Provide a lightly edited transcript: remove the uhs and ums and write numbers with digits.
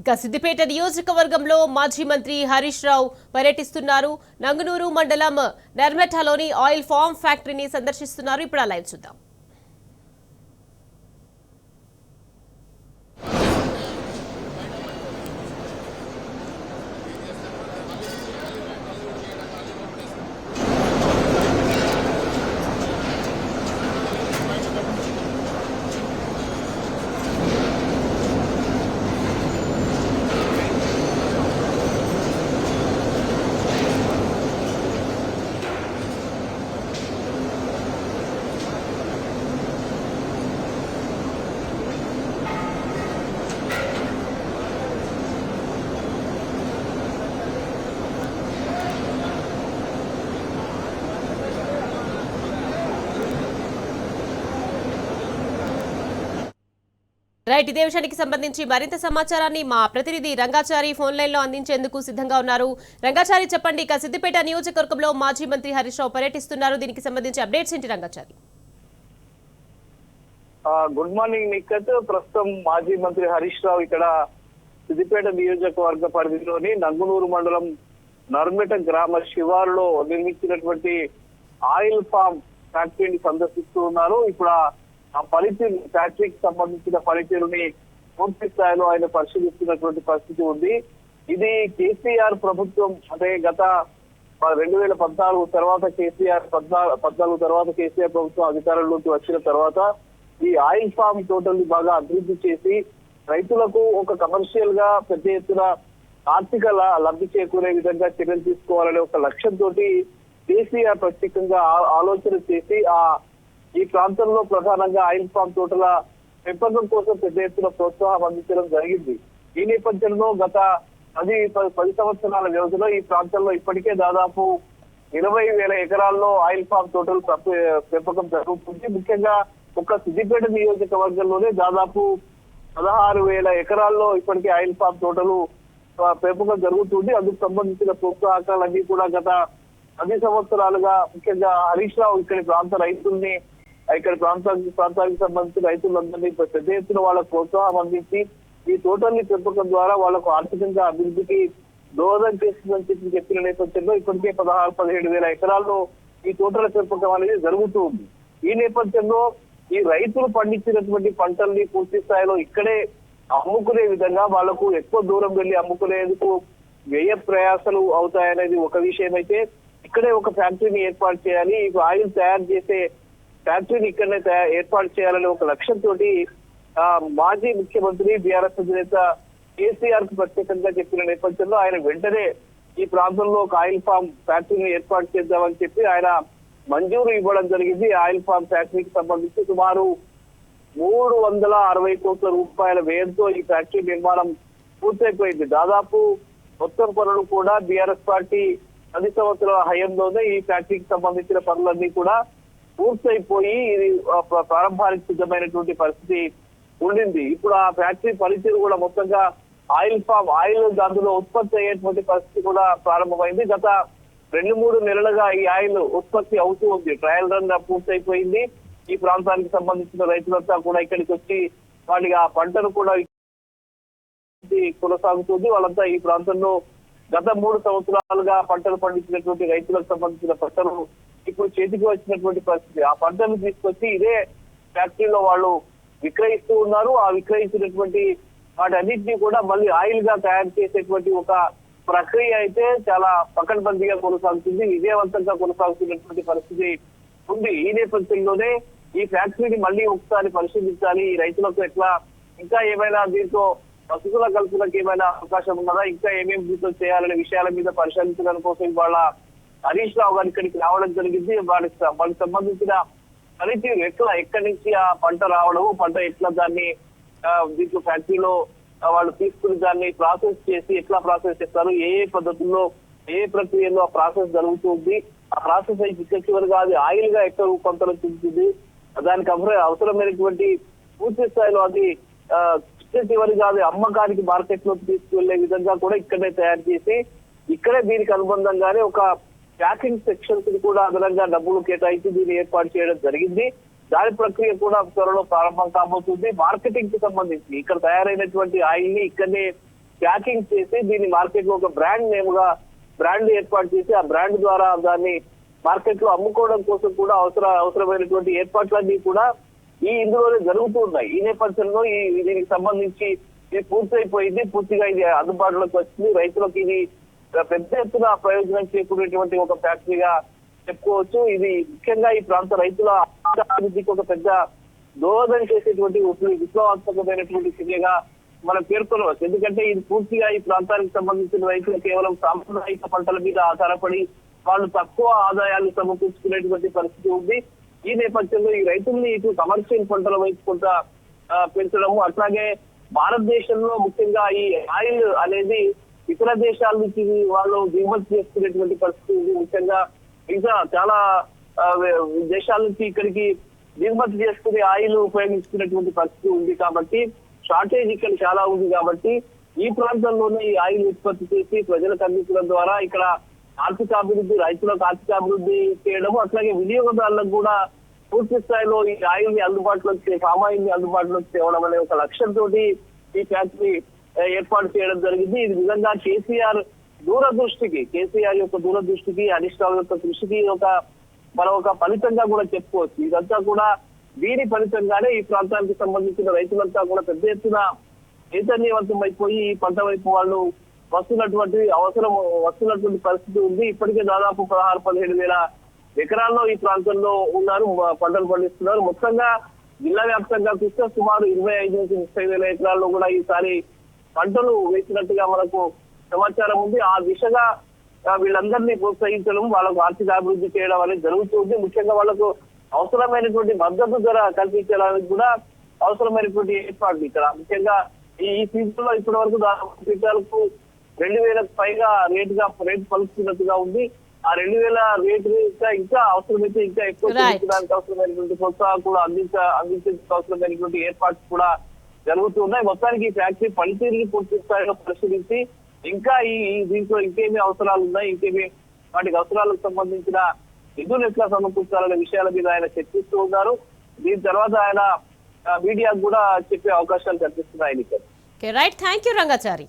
ఇక సిద్దిపేట నియోజకవర్గంలో మాజీ మంత్రి హరీష్ రావు పర్యటిస్తున్నారు. నంగునూరు మండలం నర్మెఠలోని ఆయిల్ ఫామ్ ఫ్యాక్టరీని సందర్శిస్తున్నారు. ఇప్పుడు లైవ్ చూద్దాం. రైట్, ఇదే విషయానికి సంబంధించి మరింత సమాచారాన్ని మా ప్రతినిధి రంగాచారి ఫోన్ లైన్ లో అందించేందుకు సిద్ధంగా ఉన్నారు. రంగాచారి, చెప్పండి. ఇక సిద్దిపేట నియోజకవర్గంలో మాజీ మంత్రి హరీష్ రావు పర్యటిస్తున్నారు. దీనికి సంబంధించి అప్డేట్స్ ఏంటి రంగాచారి? Good morning Nikhat. ప్రస్తుతం మాజీ మంత్రి హరీష్ రావు ఇక్కడ సిద్దిపేట నియోజకవర్గ పరిధిలోని నంగునూరు మండలం నర్మెట గ్రామ శివారులో నిర్మించినటువంటి ఆయిల్ ఫామ్ ఫ్యాక్టరీని సందర్శిస్తూ ఉన్నారు. ఇప్పుడు ఆ పనితీరు, ఫ్యాక్టరీకి సంబంధించిన పనితీరుని పూర్తి స్థాయిలో ఆయన పరిశీలిస్తున్నటువంటి పరిస్థితి ఉంది. ఇది కేసీఆర్ ప్రభుత్వం, అంటే గత 2014 తర్వాత కేసీఆర్ 14 తర్వాత కేసీఆర్ ప్రభుత్వం అధికారంలోకి వచ్చిన తర్వాత ఈ ఆయిల్ ఫామ్ టోటల్ బాగా అభివృద్ధి చేసి రైతులకు ఒక కమర్షియల్ గా పెద్ద ఎత్తున ఆర్థిక లబ్ధి చేకూరే విధంగా చర్యలు తీసుకోవాలనే ఒక లక్ష్యంతో కేసీఆర్ ప్రత్యేకంగా ఆలోచన చేసి ఈ ప్రాంతంలో ప్రధానంగా ఆయిల్ ఫామ్ తోటల పెంపకం కోసం పెద్ద ఎత్తున ప్రోత్సాహం అందించడం జరిగింది. ఈ నేపథ్యంలో గత 10 సంవత్సరాల వ్యవధిలో ఈ ప్రాంతంలో ఇప్పటికే దాదాపు 20,000 ఎకరాల్లో ఆయిల్ ఫామ్ తోటలు పెంపకం జరుగుతుంది. ముఖ్యంగా ఒక సిద్దిపేట నియోజకవర్గంలోనే దాదాపు 16,000 ఎకరాల్లో ఇప్పటికే ఆయిల్ ఫామ్ తోటలు పెంపకం జరుగుతుంది. అందుకు సంబంధించిన ప్రోత్సాహకాలన్నీ కూడా గత 10 సంవత్సరాలుగా ముఖ్యంగా హరీష్ రావు ఇక్కడి ప్రాంత రైతుల్ని, ఇక్కడ ప్రాంతానికి సంబంధించిన రైతులందరినీ పెద్ద ఎత్తున వాళ్ళకు ప్రోత్సాహం అందించి ఈ తోటల్ని పెంపకం ద్వారా వాళ్ళకు ఆర్థికంగా అభివృద్ధికి దోహదం చేస్తుందని చెప్పిన నేపథ్యంలో ఇప్పటికే 16-17 ఎకరాల్లో ఈ తోటల పెంపకం అనేది జరుగుతూ ఉంది. ఈ నేపథ్యంలో ఈ రైతులు పండించినటువంటి పంటల్ని పూర్తి స్థాయిలో ఇక్కడే అమ్ముకునే విధంగా వాళ్లకు ఎక్కువ దూరం వెళ్లి అమ్ముకునేందుకు వ్యయ ప్రయాసాలు అవుతాయనేది ఒక విషయం అయితే, ఇక్కడే ఒక ఫ్యాక్టరీని ఏర్పాటు చేయాలి, ఆయిల్ తయారు చేసే ఫ్యాక్టరీని ఇక్కడనే ఏర్పాటు చేయాలనే ఒక లక్ష్యంతో మాజీ ముఖ్యమంత్రి బీఆర్ఎస్ అధినేత కేసీఆర్ కు ప్రత్యేకంగా చెప్పిన నేపథ్యంలో ఆయన వెంటనే ఈ ప్రాంతంలో ఒక ఆయిల్ ఫామ్ ఫ్యాక్టరీని ఏర్పాటు చేద్దామని చెప్పి ఆయన మంజూరు ఇవ్వడం జరిగింది. ఆయిల్ ఫామ్ ఫ్యాక్టరీకి సంబంధించి సుమారు 360 కోట్ల రూపాయల వ్యయంతో ఈ ఫ్యాక్టరీ నిర్మాణం పూర్తయిపోయింది. దాదాపు మొత్తం పనులు కూడా బీఆర్ఎస్ పార్టీ 10 సంవత్సరాల హయాంలోనే ఈ ఫ్యాక్టరీకి సంబంధించిన పనులన్నీ కూడా పూర్తయిపోయి ఇది ప్రారంభానికి సిద్ధమైనటువంటి పరిస్థితి ఉండింది. ఇప్పుడు ఆ ఫ్యాక్టరీ పనితీరు కూడా మొత్తంగా ఆయిల్ దాంట్లో ఉత్పత్తి అయ్యేటువంటి పరిస్థితి కూడా ప్రారంభమైంది. గత 2-3 నెలలుగా ఈ ఆయిల్ ఉత్పత్తి అవుతూ ఉంది. ట్రయల్ రన్ పూర్తయిపోయింది. ఈ ప్రాంతానికి సంబంధించిన రైతులంతా కూడా ఇక్కడికి వచ్చి వాటికి ఆ పంటను కూడా కొనసాగుతుంది. వాళ్ళంతా ఈ ప్రాంతంలో గత 3 సంవత్సరాలుగా పంటలు పండించినటువంటి రైతులకు సంబంధించిన పంటలు ఇప్పుడు చేతికి వచ్చినటువంటి పరిస్థితి. ఆ పంటను తీసుకొచ్చి ఇదే ఫ్యాక్టరీలో వాళ్ళు విక్రయిస్తూ ఉన్నారు. ఆ విక్రయించినటువంటి వాటన్నిటినీ కూడా మళ్ళీ ఆయిల్ గా తయారు చేసేటువంటి ఒక ప్రక్రియ అయితే చాలా పకడ్బందీగా కొనసాగుతుంది, విజయవంతంగా కొనసాగుతున్నటువంటి పరిస్థితి ఉంది. ఈ నేపథ్యంలోనే ఈ ఫ్యాక్టరీని మళ్ళీ ఒకసారి పరిశీలించాలి. ఈ రైతులకు ఎట్లా ఇంకా ఏమైనా దీంతో వసతుల కల్పనకు ఏమైనా అవకాశం ఉన్నదా, ఇంకా ఏమేమి దీంతో చేయాలనే విషయాల మీద పరిశీలించడం కోసం ఇవాళ హరీష్ రావు గారు ఇక్కడికి రావడం జరిగింది. వాళ్ళకి సంబంధించిన పనితీరు ఎక్కడి నుంచి ఆ పంట రావడము, పంట ఎట్లా దాన్ని దీంట్లో ఫ్యాక్టరీలో వాళ్ళు తీసుకుని దాన్ని ప్రాసెస్ చేసి ఎట్లా ప్రాసెస్ చేస్తారు, ఏ పద్ధతుల్లో ఏ ప్రక్రియలో ఆ ప్రాసెస్ జరుగుతుంది, ఆ ప్రాసెస్ అయితే చివరిగా అది ఆయిల్ గా ఎక్కడ రూపాంతరం చెందుతుంది, దానికి అవసరమైనటువంటి పూర్తి స్థాయిలో అది చివరిగా అది అమ్మకానికి మార్కెట్ లో తీసుకువెళ్లే విధంగా కూడా ఇక్కడనే తయారు చేసి ఇక్కడే దీనికి అనుబంధంగానే ఒక ప్యాకింగ్ సెక్షన్స్ కి కూడా అదనంగా డబ్బులు కేటాయించి దీన్ని ఏర్పాటు చేయడం జరిగింది. దాని ప్రక్రియ కూడా త్వరలో ప్రారంభం కాబోతుంది. మార్కెటింగ్ కి సంబంధించి ఇక్కడ తయారైనటువంటి ఆయిల్ ని ఇక్కడనే ప్యాకింగ్ చేసి దీన్ని మార్కెట్ లో ఒక బ్రాండ్ నేమ్ గా బ్రాండ్ ఏర్పాటు చేసి ఆ బ్రాండ్ ద్వారా దాన్ని మార్కెట్ లో అమ్ముకోవడం కోసం కూడా అవసరమైనటువంటి ఏర్పాట్లన్నీ కూడా ఇందులోనే జరుగుతున్నాయి. ఈ నేపథ్యంలో దీనికి సంబంధించి ఇది పూర్తయిపోయింది, పూర్తిగా ఇది అందుబాటులోకి వచ్చింది. రైతులకు ఇది పెద్ద ఎత్తున ప్రయోజనం చేకూరేటువంటి ఒక ఫ్యాక్టరీగా చెప్పుకోవచ్చు. ఇది ముఖ్యంగా ఈ ప్రాంత రైతుల అభివృద్ధికి ఒక పెద్ద దోహదం చేసేటువంటి విప్లవాత్మకమైనటువంటి చర్యగా మనం పేర్కొనవచ్చు. ఎందుకంటే ఇది పూర్తిగా ఈ ప్రాంతానికి సంబంధించిన రైతులు కేవలం సాంప్రదాయిక పంటల మీద ఆధారపడి వాళ్ళు తక్కువ ఆదాయాన్ని సమకూర్చుకునేటువంటి పరిస్థితి ఉంది. ఈ నేపథ్యంలో ఈ రైతుల్ని ఇటు కమర్షియల్ పంటల వైపు కొంత పెంచడము, అట్లాగే భారతదేశంలో ముఖ్యంగా ఈ ఆయిల్ అనేది ఇతర దేశాల నుంచి వాళ్ళు దిగుమతి చేసుకునేటువంటి పరిస్థితి ఉంది. ముఖ్యంగా ఇంకా చాలా దేశాల నుంచి ఇక్కడికి దిగుమతి చేసుకుని ఆయిల్ ఉపయోగించుకునేటువంటి పరిస్థితి ఉంది. కాబట్టి షార్టేజ్ ఇక్కడ చాలా ఉంది. కాబట్టి ఈ ప్రాంతంలోనే ఈ ఆయిల్ ఉత్పత్తి చేసి ప్రజలకు అందించడం ద్వారా ఇక్కడ ఆర్థికాభివృద్ధి, రైతులకు ఆర్థికాభివృద్ధి చేయడము, అట్లాగే వినియోగదారులకు కూడా పూర్తి స్థాయిలో ఈ ఆయిల్ ని అందుబాటులోకి, పామ్ ఆయిల్ ని అందుబాటులోకి తేవడం అనే ఒక లక్ష్యంతో ఈ ఫ్యాక్టరీ ఏర్పాటు చేయడం జరిగింది. ఇది నిజంగా కేసీఆర్ యొక్క దూరదృష్టికి హరీష్ రావు యొక్క కృషికి ఒక ఫలితంగా కూడా చెప్పుకోవచ్చు. ఇదంతా కూడా దీని ఫలితంగానే ఈ ప్రాంతానికి సంబంధించిన రైతులంతా కూడా పెద్ద ఎత్తున చైతన్యవంతం అయిపోయి ఈ పంట వైపు వాళ్ళు వస్తున్నటువంటి పరిస్థితి ఉంది. ఇప్పటికే దాదాపు 16-17 వేల ఎకరాల్లో ఈ ప్రాంతంలో ఉన్నారు, పంటలు పండిస్తున్నారు. మొత్తంగా జిల్లా వ్యాప్తంగా చూస్తే సుమారు 25-30 వేల ఎకరాల్లో కూడా ఈసారి పంటలు వేసినట్టుగా మనకు సమాచారం ఉంది. ఆ దిశగా వీళ్ళందరినీ ప్రోత్సహించడం, వాళ్ళకు ఆర్థిక అభివృద్ధి చేయడం అనేది జరుగుతుంది. ముఖ్యంగా వాళ్ళకు అవసరమైనటువంటి మద్దతు ధర కల్పించడానికి కూడా అవసరమైనటువంటి ఏర్పాట్లు ఇక్కడ ముఖ్యంగా ఈ సీజన్ లో ఇప్పటి వరకు క్వింటాలకు 2,000కు పైగా రేటు పలుకుతున్నట్టుగా ఉంది. ఆ 2,000 రేటు ఇంకా అవసరమైతే ఇంకా ఎక్కువ పెంచడానికి అవసరమైనటువంటి ప్రోత్సాహం కూడా అందించేందుకు అవసరమైనటువంటి ఏర్పాట్లు కూడా జరుగుతున్నాయి. మొత్తానికి ఈ ఫ్యాక్టరీ పనితీరుని పూర్తి స్థాయిలో పరిశీలించి ఇంకా దీంట్లో ఇంకేమి అవసరాలు ఉన్నాయి, వాటికి అవసరాలకు సంబంధించిన నిధులు ఎట్లా సమకూర్చాలనే విషయాల మీద ఆయన చర్చిస్తూ ఉన్నారు. దీని తర్వాత ఆయన మీడియాకు కూడా చెప్పే అవకాశాలు కనిపిస్తున్నాయి. Right, thank you Rangachari.